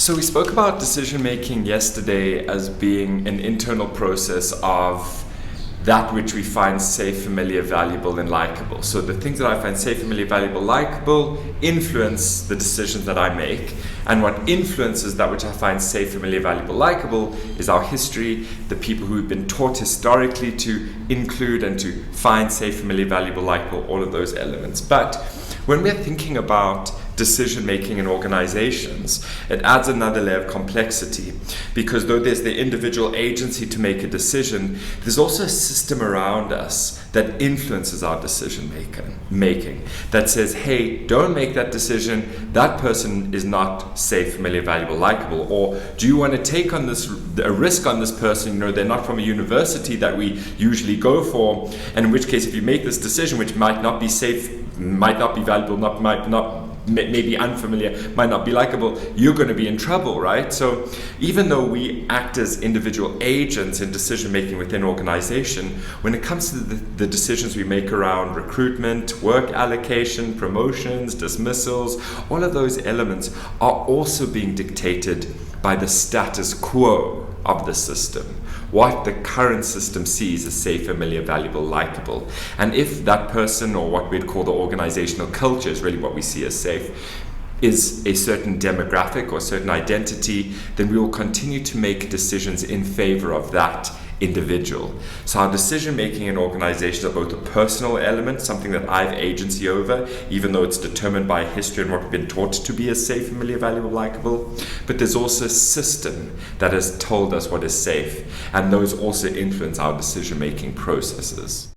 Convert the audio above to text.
So we spoke about decision making yesterday as being an internal process of that which we find safe, familiar, valuable, and likable. So the things that I find safe, familiar, valuable, likable influence the decisions that I make. And what influences that which I find safe, familiar, valuable, likable is our history, the people who've been taught historically to include and to find safe, familiar, valuable, likable, all of those elements. But when we're thinking about decision making in organizations, it adds another layer of complexity, because though there's the individual agency to make a decision, there's also a system around us that influences our decision making, that says, hey, don't make that decision, that person is not safe, familiar, valuable, likable. Or do you want to take on a risk on this person? They're not from a university that we usually go for, and in which case if you make this decision, which might not be safe, might not be valuable, maybe unfamiliar, might not be likable, you're going to be in trouble, right? So even though we act as individual agents in decision making within organization, when it comes to the decisions we make around recruitment, work allocation, promotions, dismissals, all of those elements are also being dictated by the status quo of the system, what the current system sees as safe, familiar, valuable, likable. And if that person, or what we'd call the organizational culture, is really what we see as safe, is a certain demographic or certain identity, then we will continue to make decisions in favor of that individual. So our decision making in organizations are both a personal element, something that I have agency over, even though it's determined by history and what we've been taught to be as safe, familiar, valuable, likable. But there's also a system that has told us what is safe, and those also influence our decision making processes.